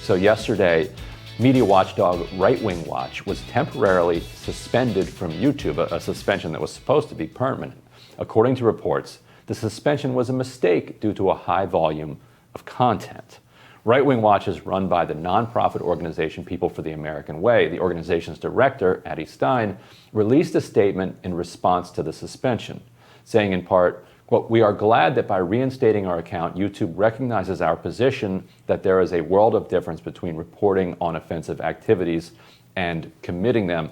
So yesterday, media watchdog Right Wing Watch was temporarily suspended from YouTube, a suspension that was supposed to be permanent. According to reports, the suspension was a mistake due to a high volume of content. Right Wing Watch is run by the nonprofit organization People for the American Way. The organization's director, Addie Stein, released a statement in response to the suspension, saying in part, quote, "We are glad that by reinstating our account, YouTube recognizes our position that there is a world of difference between reporting on offensive activities and committing them."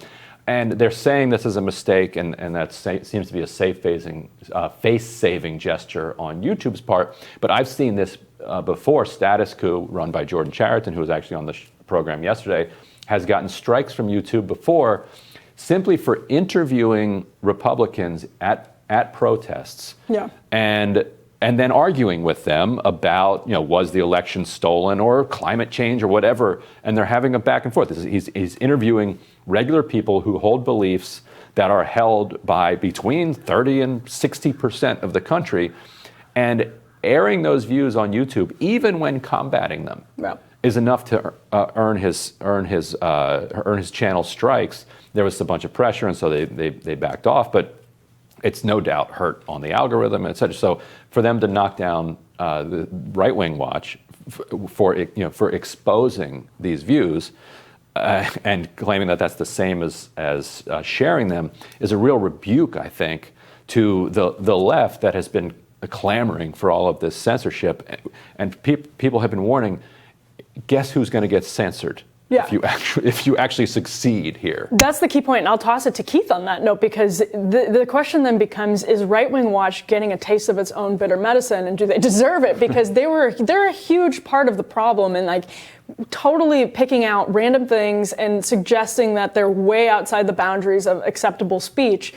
And they're saying this is a mistake, and that seems to be a face-saving gesture on YouTube's part. But I've seen this before. Status Coup, run by Jordan Chariton, who was actually on the program yesterday, has gotten strikes from YouTube before simply for interviewing Republicans at protests, and then arguing with them about, was the election stolen or climate change or whatever, and they're having a back and forth. He's interviewing regular people who hold beliefs that are held by between 30 and 60% of the country, and airing those views on YouTube, even when combating them, is enough to earn his channel strikes. There was a bunch of pressure, and so they backed off, but it's no doubt hurt on the algorithm, et cetera. So for them to knock down the Right Wing Watch for exposing these views and claiming that that's the same as sharing them is a real rebuke, I think, to the left that has been clamoring for all of this censorship. And people have been warning, guess who's going to get censored? Yeah. If you actually succeed here. That's the key point, and I'll toss it to Keith on that note, because the question then becomes, is Right Wing Watch getting a taste of its own bitter medicine, and do they deserve it? Because they're a huge part of the problem, and totally picking out random things and suggesting that they're way outside the boundaries of acceptable speech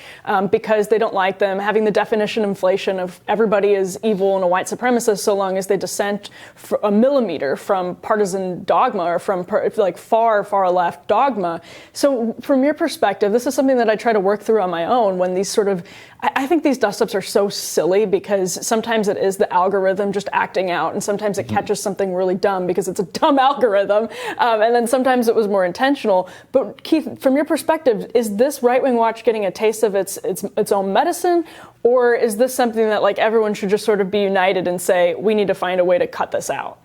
because they don't like them, having the definition inflation of everybody is evil and a white supremacist so long as they dissent a millimeter from partisan dogma or from far left dogma. So from your perspective, this is something that I try to work through on my own when these I think these dust-ups are so silly because sometimes it is the algorithm just acting out, and sometimes it catches something really dumb because it's a dumb algorithm, and then sometimes it was more intentional. But Keith, from your perspective, is this Right Wing Watch getting a taste of its own medicine, or is this something that everyone should just sort of be united and say, we need to find a way to cut this out?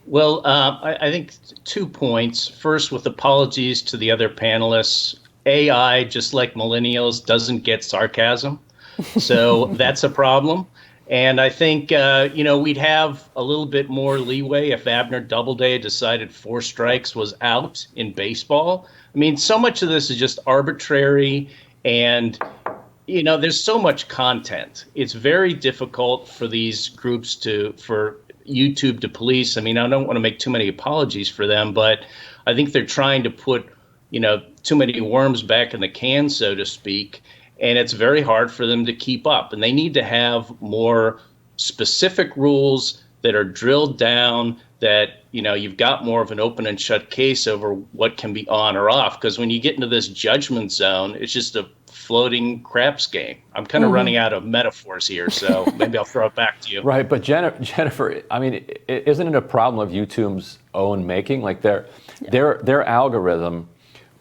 Well, I think 2 points. First, with apologies to the other panelists, AI, just like millennials, doesn't get sarcasm. So that's a problem. And I think, we'd have a little bit more leeway if Abner Doubleday decided 4 strikes was out in baseball. I mean, so much of this is just arbitrary, and, there's so much content. It's very difficult for these groups for YouTube to police. I mean, I don't want to make too many apologies for them, but I think they're trying to put too many worms back in the can, so to speak, and it's very hard for them to keep up. And they need to have more specific rules that are drilled down, that, you've got more of an open and shut case over what can be on or off. Because when you get into this judgment zone, it's just a floating craps game. I'm kind of running out of metaphors here, so maybe I'll throw it back to you. Right, but Jennifer, I mean, isn't it a problem of YouTube's own making? Their algorithm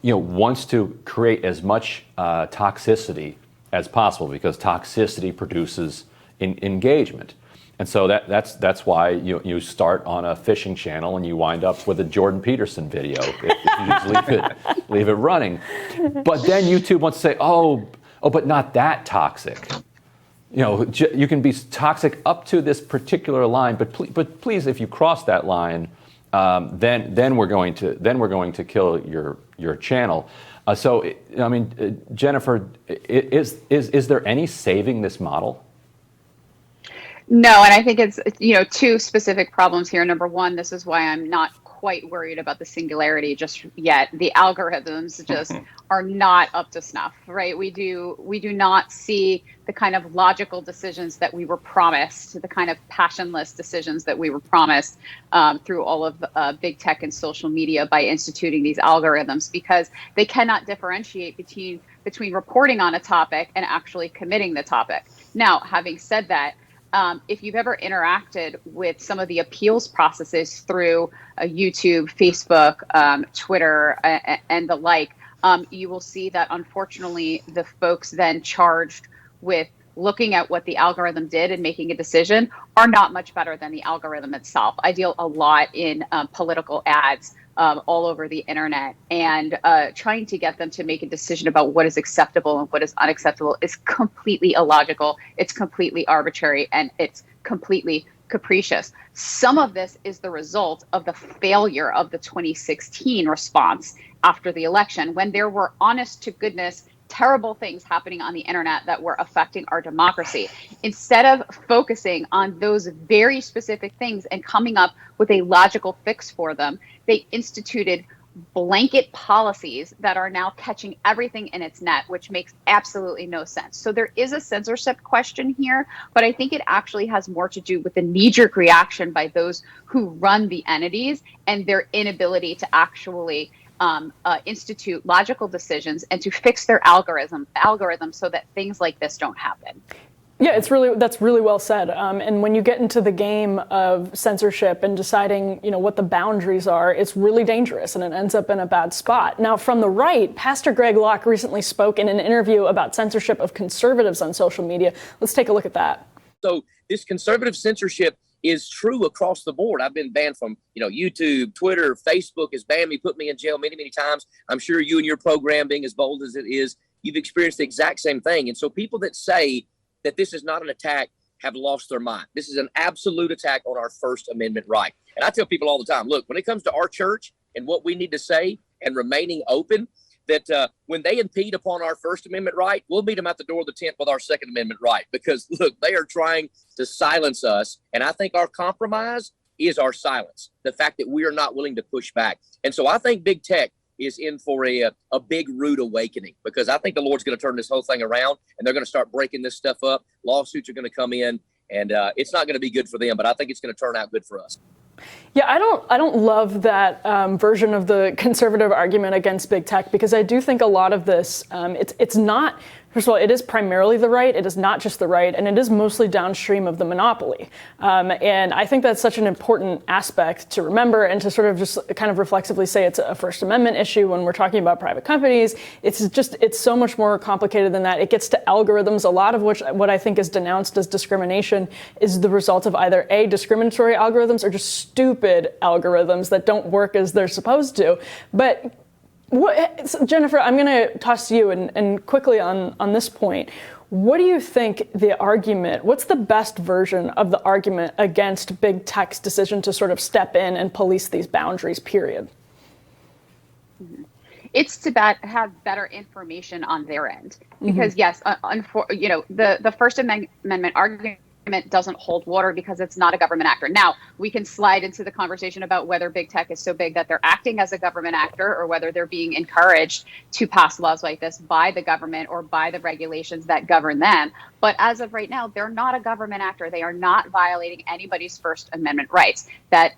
wants to create as much toxicity as possible, because toxicity produces engagement. And so that's why you start on a fishing channel and you wind up with a Jordan Peterson video if you just leave it running. But then YouTube wants to say, oh, but not that toxic. You can be toxic up to this particular line, but please, if you cross that line, then we're going to kill your channel. Jennifer, is there any saving this model? No, and I think it's, 2 specific problems here. Number one, this is why I'm not quite worried about the singularity just yet. The algorithms just are not up to snuff, right? We do not see the kind of logical decisions that we were promised, the kind of passionless decisions that we were promised through all of big tech and social media by instituting these algorithms, because they cannot differentiate between reporting on a topic and actually committing the topic. Now, having said that, if you've ever interacted with some of the appeals processes through YouTube, Facebook, Twitter, and the like, you will see that unfortunately the folks then charged with looking at what the algorithm did and making a decision are not much better than the algorithm itself. I deal a lot in political ads all over the internet, and trying to get them to make a decision about what is acceptable and what is unacceptable is completely illogical. It's completely arbitrary, and it's completely capricious. Some of this is the result of the failure of the 2016 response after the election, when there were honest to goodness terrible things happening on the internet that were affecting our democracy. Instead of focusing on those very specific things and coming up with a logical fix for them, they instituted blanket policies that are now catching everything in its net, which makes absolutely no sense. So there is a censorship question here, but I think it actually has more to do with the knee-jerk reaction by those who run the entities and their inability to actually institute logical decisions and to fix their algorithm so that things like this don't happen. Yeah, that's really well said. And when you get into the game of censorship and deciding, what the boundaries are, it's really dangerous and it ends up in a bad spot. Now, from the right, Pastor Greg Locke recently spoke in an interview about censorship of conservatives on social media. Let's take a look at that. So this conservative censorship is true across the board. I've been banned from, YouTube, Twitter, Facebook has banned me, put me in jail many, many times. I'm sure you and your program, being as bold as it is, you've experienced the exact same thing. And so people that say that this is not an attack have lost their mind. This is an absolute attack on our First Amendment right. And I tell people all the time, look, when it comes to our church and what we need to say and remaining open, that when they impede upon our First Amendment right, we'll meet them at the door of the tent with our Second Amendment right. Because, look, they are trying to silence us. And I think our compromise is our silence, the fact that we are not willing to push back. And so I think big tech is in for a big rude awakening, because I think the Lord's going to turn this whole thing around and they're going to start breaking this stuff up. Lawsuits are going to come in, and it's not going to be good for them, but I think it's going to turn out good for us. Yeah, I don't love that version of the conservative argument against big tech, because I do think a lot of this, it's not, first of all, it is primarily the right, it is not just the right, and it is mostly downstream of the monopoly. And I think that's such an important aspect to remember, and to sort of just kind of reflexively say it's a First Amendment issue when we're talking about private companies. It's so much more complicated than that. It gets to algorithms, a lot of which, what I think is denounced as discrimination, is the result of either A, discriminatory algorithms, or just stupid algorithms that don't work as they're supposed to. But Jennifer, I'm going to toss to you and quickly on this point. What do you think what's the best version of the argument against big tech's decision to sort of step in and police these boundaries, period? It's to have better information on their end. Because yes, the First Amendment argument doesn't hold water because it's not a government actor. Now, we can slide into the conversation about whether big tech is so big that they're acting as a government actor, or whether they're being encouraged to pass laws like this by the government or by the regulations that govern them. But as of right now, they're not a government actor. They are not violating anybody's First Amendment rights. That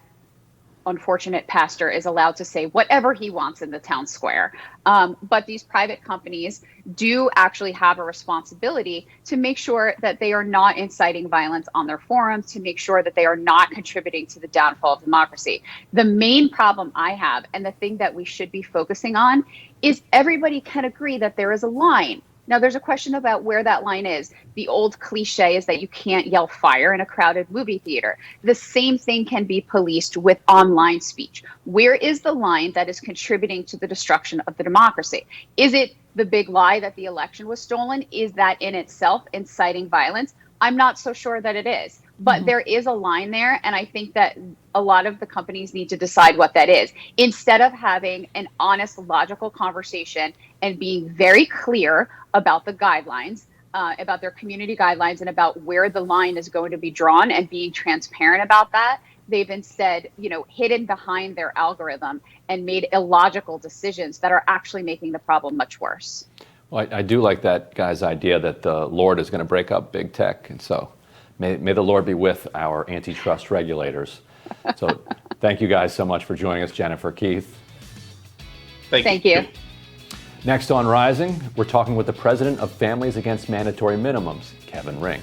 unfortunate pastor is allowed to say whatever he wants in the town square. But these private companies do actually have a responsibility to make sure that they are not inciting violence on their forums, to make sure that they are not contributing to the downfall of democracy. The main problem I have, and the thing that we should be focusing on, is everybody can agree that there is a line. Now, there's a question about where that line is. The old cliche is that you can't yell fire in a crowded movie theater. The same thing can be policed with online speech. Where is the line that is contributing to the destruction of the democracy? Is it the big lie that the election was stolen? Is that in itself inciting violence? I'm not so sure that it is. But there is a line there, and I think that a lot of the companies need to decide what that is. Instead of having an honest, logical conversation and being very clear about the guidelines, about their community guidelines, and about where the line is going to be drawn, and being transparent about that, they've instead, hidden behind their algorithm and made illogical decisions that are actually making the problem much worse. Well, I do like that guy's idea that the Lord is going to break up big tech, and so May the Lord be with our antitrust regulators. So thank you guys so much for joining us, Jennifer, Keith. Thank you. Next on Rising, we're talking with the president of Families Against Mandatory Minimums, Kevin Ring.